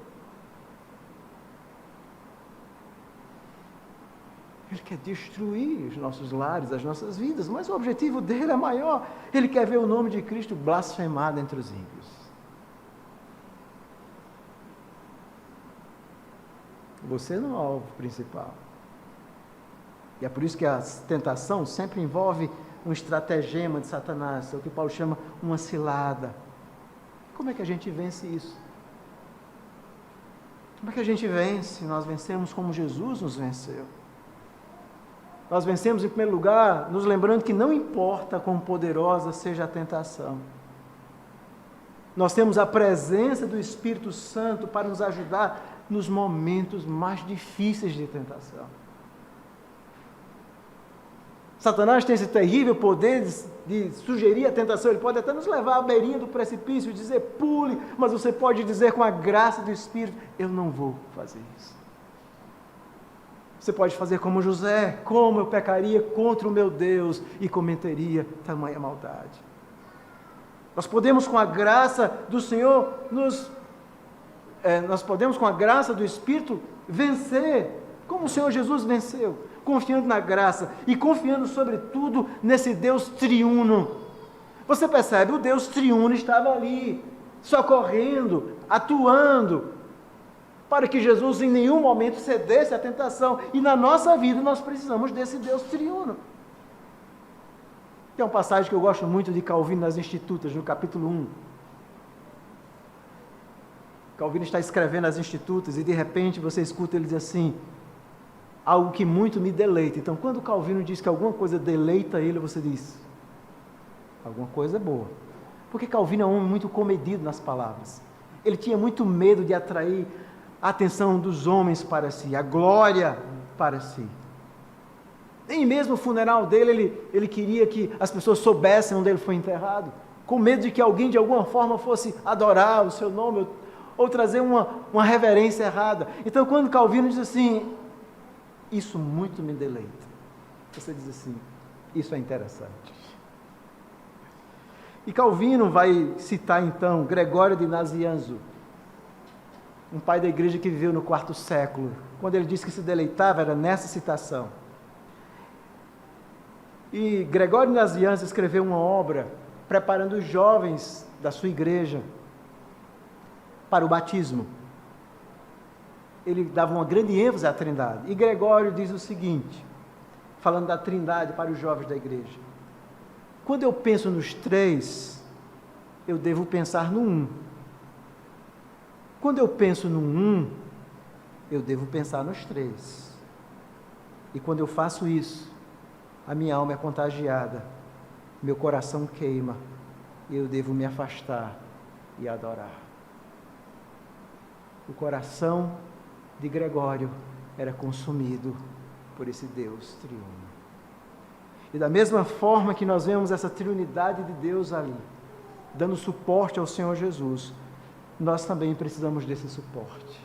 A: Ele quer destruir os nossos lares, as nossas vidas, mas o objetivo dele é maior. Ele quer ver o nome de Cristo blasfemado entre os ímpios. Você não é o alvo principal. E é por isso que a tentação sempre envolve um estratagema de Satanás, é o que Paulo chama uma cilada. Como é que a gente vence isso? Como é que a gente vence? Nós vencemos como Jesus nos venceu. Nós vencemos, em primeiro lugar, nos lembrando que não importa quão poderosa seja a tentação. Nós temos a presença do Espírito Santo para nos ajudar nos momentos mais difíceis de tentação. Satanás tem esse terrível poder de sugerir a tentação. Ele pode até nos levar à beirinha do precipício e dizer, pule, mas você pode dizer com a graça do Espírito, eu não vou fazer isso. Você pode fazer como José, como eu pecaria contra o meu Deus e cometeria tamanha maldade. Nós podemos com a graça do Senhor, nós podemos com a graça do Espírito vencer, como o Senhor Jesus venceu, confiando na graça e confiando sobretudo nesse Deus triuno. Você percebe, o Deus triuno estava ali, socorrendo, atuando, para que Jesus em nenhum momento cedesse à tentação. E na nossa vida nós precisamos desse Deus triuno. Tem uma passagem que eu gosto muito de Calvino nas Institutas, no capítulo 1. Calvino está escrevendo as Institutas e de repente você escuta ele dizer assim, algo que muito me deleita. Então quando Calvino diz que alguma coisa deleita ele, você diz, alguma coisa boa. Porque Calvino é um homem muito comedido nas palavras. Ele tinha muito medo de atrair a atenção dos homens para si, a glória para si. Nem mesmo o funeral dele, ele queria que as pessoas soubessem onde ele foi enterrado, com medo de que alguém de alguma forma fosse adorar o seu nome, ou trazer uma reverência errada. Então quando Calvino diz assim, isso muito me deleita, você diz assim, isso é interessante. E Calvino vai citar então Gregório de Nazianzo, um pai da igreja que viveu no quarto século. Quando ele disse que se deleitava, era nessa citação. E Gregório de Nazianzo escreveu uma obra preparando os jovens da sua igreja para o batismo. Ele dava uma grande ênfase à Trindade. E Gregório diz o seguinte, falando da Trindade para os jovens da igreja. Quando eu penso nos três, eu devo pensar no um. Quando eu penso no um, eu devo pensar nos três. E quando eu faço isso, a minha alma é contagiada, meu coração queima, e eu devo me afastar e adorar. O coração de Gregório era consumido por esse Deus triuno. E da mesma forma que nós vemos essa triunidade de Deus ali, dando suporte ao Senhor Jesus, nós também precisamos desse suporte.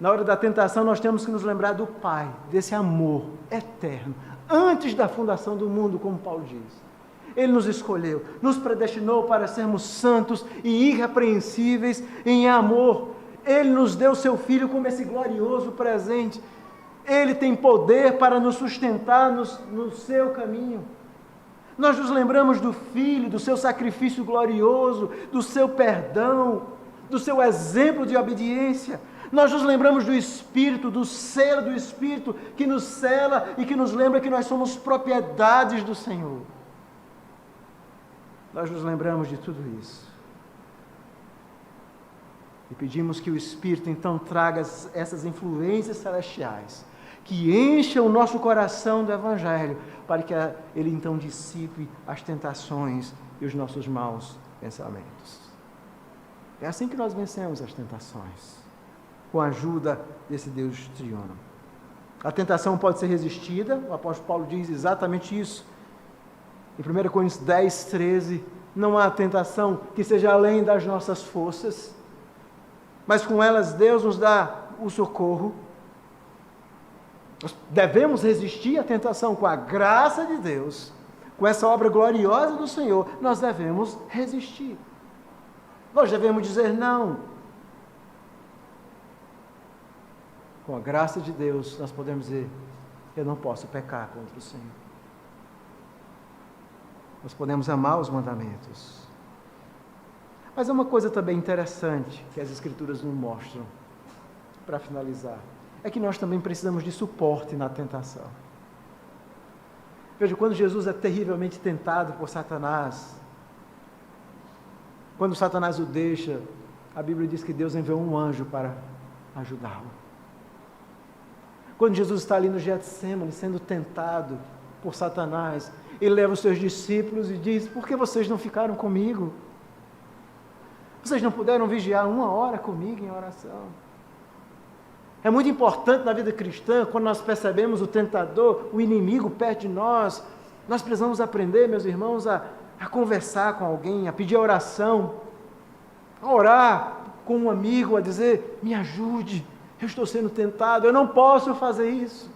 A: Na hora da tentação, nós temos que nos lembrar do Pai, desse amor eterno, antes da fundação do mundo, como Paulo diz. Ele nos escolheu, nos predestinou para sermos santos e irrepreensíveis em amor. Ele nos deu seu Filho como esse glorioso presente. Ele tem poder para nos sustentar no seu caminho. Nós nos lembramos do Filho, do seu sacrifício glorioso, do seu perdão, do seu exemplo de obediência. Nós nos lembramos do Espírito, do selo do Espírito, que nos sela e que nos lembra que nós somos propriedades do Senhor. Nós nos lembramos de tudo isso. E pedimos que o Espírito então traga essas influências celestiais, que encha o nosso coração do Evangelho, para que ele então dissipe as tentações e os nossos maus pensamentos. É assim que nós vencemos as tentações, com a ajuda desse Deus triuno. A tentação pode ser resistida, o apóstolo Paulo diz exatamente isso. Em 1 Coríntios 10, 13, não há tentação que seja além das nossas forças, mas com elas Deus nos dá o socorro. Nós devemos resistir à tentação com a graça de Deus, com essa obra gloriosa do Senhor, nós devemos resistir. Nós devemos dizer não. Com a graça de Deus, nós podemos dizer, eu não posso pecar contra o Senhor. Nós podemos amar os mandamentos. Mas é uma coisa também interessante que as Escrituras nos mostram, para finalizar, é que nós também precisamos de suporte na tentação. Veja, quando Jesus é terrivelmente tentado por Satanás, quando Satanás o deixa, a Bíblia diz que Deus enviou um anjo para ajudá-lo. Quando Jesus está ali no Getsêmani, sendo tentado por Satanás, ele leva os seus discípulos e diz, por que vocês não ficaram comigo? Vocês não puderam vigiar 1 hora comigo em oração? É muito importante na vida cristã, quando nós percebemos o tentador, o inimigo perto de nós, nós precisamos aprender, meus irmãos, a conversar com alguém, a pedir oração, a orar com um amigo, a dizer, me ajude, eu estou sendo tentado, eu não posso fazer isso.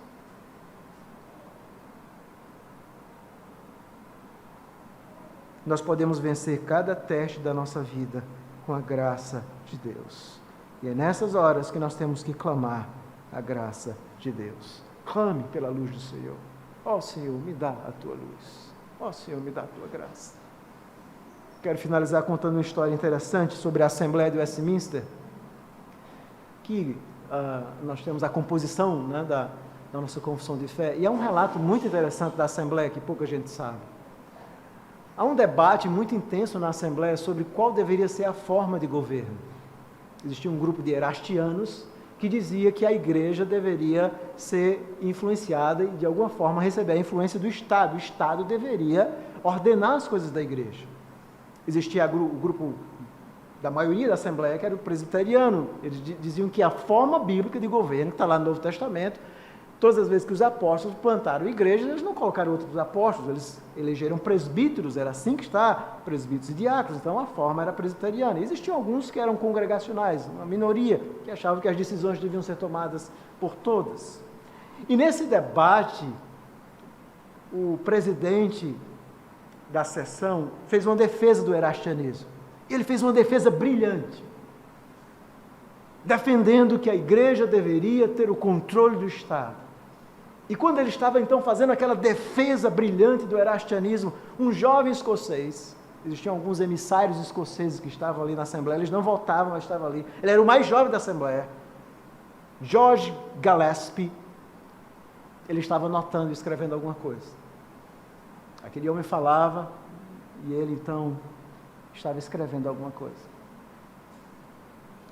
A: Nós podemos vencer cada teste da nossa vida com a graça de Deus. E é nessas horas que nós temos que clamar a graça de Deus. Clame pela luz do Senhor. Ó Senhor, me dá a tua luz. Ó Senhor, me dá a tua graça. Quero finalizar contando uma história interessante sobre a Assembleia de Westminster, que nós temos a composição, né, da nossa confissão de fé, e é um relato muito interessante da Assembleia que pouca gente sabe. Há um debate muito intenso na Assembleia sobre qual deveria ser a forma de governo. Existia um grupo de erastianos que dizia que a igreja deveria ser influenciada e, de alguma forma, receber a influência do Estado. O Estado deveria ordenar as coisas da igreja. Existia o grupo da maioria da Assembleia, que era o presbiteriano. Eles diziam que a forma bíblica de governo, que está lá no Novo Testamento, todas as vezes que os apóstolos plantaram igrejas, eles não colocaram outros apóstolos, eles elegeram presbíteros, era assim que está, presbíteros e diáconos, então a forma era presbiteriana. Existiam alguns que eram congregacionais, uma minoria, que achavam que as decisões deviam ser tomadas por todas. E nesse debate, o presidente da sessão fez uma defesa do erastianismo. Ele fez uma defesa brilhante, defendendo que a igreja deveria ter o controle do Estado. E quando ele estava então fazendo aquela defesa brilhante do erastianismo, um jovem escocês, existiam alguns emissários escoceses que estavam ali na Assembleia, eles não votavam, mas estavam ali, ele era o mais jovem da Assembleia, George Gillespie, ele estava anotando e escrevendo alguma coisa. Aquele homem falava e ele então estava escrevendo alguma coisa.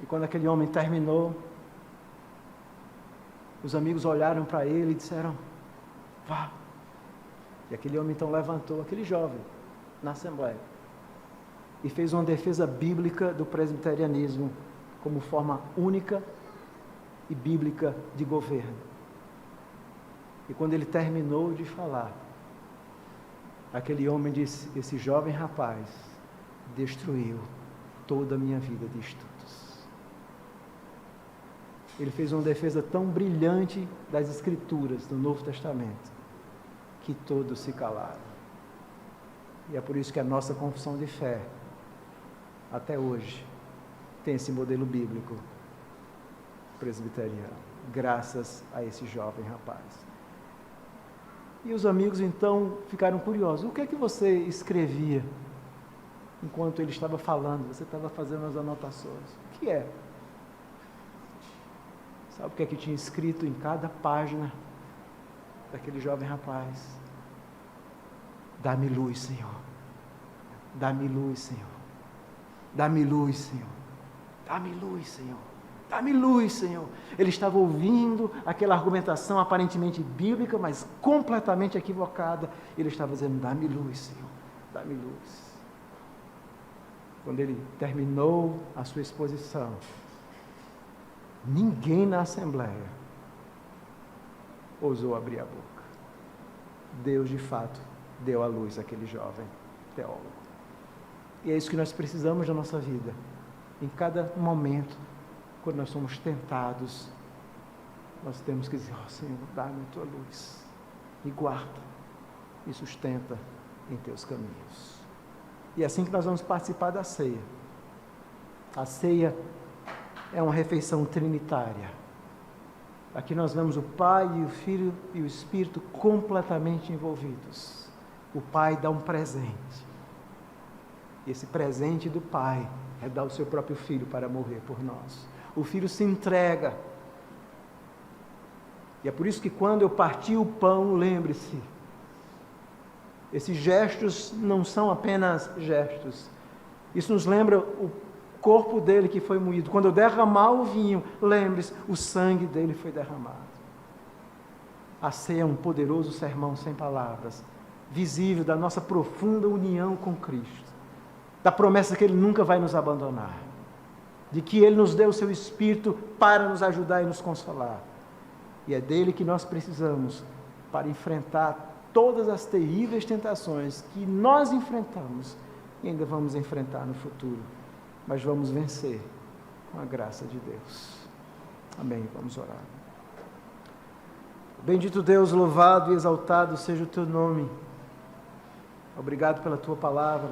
A: E quando aquele homem terminou, os amigos olharam para ele e disseram, vá. E aquele homem então levantou, aquele jovem, na Assembleia, e fez uma defesa bíblica do presbiterianismo como forma única e bíblica de governo. E quando ele terminou de falar, aquele homem disse, esse jovem rapaz destruiu toda a minha vida de estudos. ele fez uma defesa tão brilhante das Escrituras do Novo Testamento, que todos se calaram. E é por isso que a nossa confissão de fé, até hoje, tem esse modelo bíblico presbiteriano, graças a esse jovem rapaz. E os amigos então ficaram curiosos: o que é que você escrevia enquanto ele estava falando? Você estava fazendo as anotações. O que é? Sabe o que é que tinha escrito em cada página daquele jovem rapaz? Dá-me luz, Senhor. Dá-me luz, Senhor. Dá-me luz, Senhor. Dá-me luz, Senhor. Dá-me luz, Senhor. Ele estava ouvindo aquela argumentação aparentemente bíblica, mas completamente equivocada. Ele estava dizendo: dá-me luz, Senhor. Dá-me luz. Quando ele terminou a sua exposição, ninguém na assembleia ousou abrir a boca. Deus, de fato, deu a luz àquele jovem teólogo. E é isso que nós precisamos da nossa vida. Em cada momento, quando nós somos tentados, nós temos que dizer: ó Senhor, dá-me a tua luz, me guarda, me sustenta em teus caminhos. E é assim que nós vamos participar da ceia. A ceia é uma refeição trinitária. Aqui nós vemos o Pai e o Filho e o Espírito completamente envolvidos. O Pai dá um presente. E esse presente do Pai é dar o seu próprio Filho para morrer por nós. O Filho se entrega. E é por isso que quando eu parti o pão, lembre-se, esses gestos não são apenas gestos. Isso nos lembra o corpo dele que foi moído. Quando eu derramar o vinho, lembre-se, o sangue dele foi derramado. A ceia é um poderoso sermão sem palavras, visível da nossa profunda união com Cristo, da promessa que ele nunca vai nos abandonar, de que ele nos deu o seu Espírito para nos ajudar e nos consolar. E é dele que nós precisamos para enfrentar todas as terríveis tentações que nós enfrentamos e ainda vamos enfrentar no futuro. Mas vamos vencer com a graça de Deus. Amém. Vamos orar. Bendito Deus, louvado e exaltado seja o teu nome. Obrigado pela tua palavra.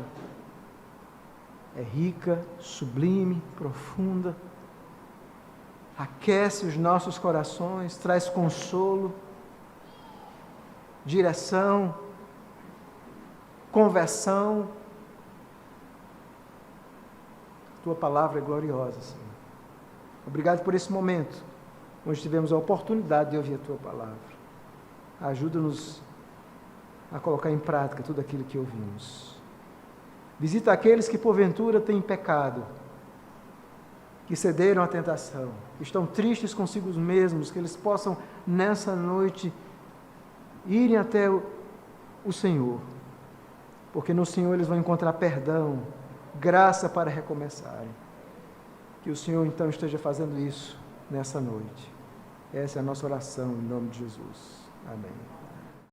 A: É rica, sublime, profunda. Aquece os nossos corações, traz consolo, direção, conversão. Tua palavra é gloriosa, Senhor. Obrigado por esse momento, onde tivemos a oportunidade de ouvir a Tua palavra. Ajuda-nos a colocar em prática tudo aquilo que ouvimos. Visita aqueles que porventura têm pecado, que cederam à tentação, que estão tristes consigo mesmos, que eles possam nessa noite irem até o Senhor, porque no Senhor eles vão encontrar perdão, graça para recomeçarem. Que o Senhor então esteja fazendo isso nessa noite. Essa é a nossa oração em nome de Jesus. Amém.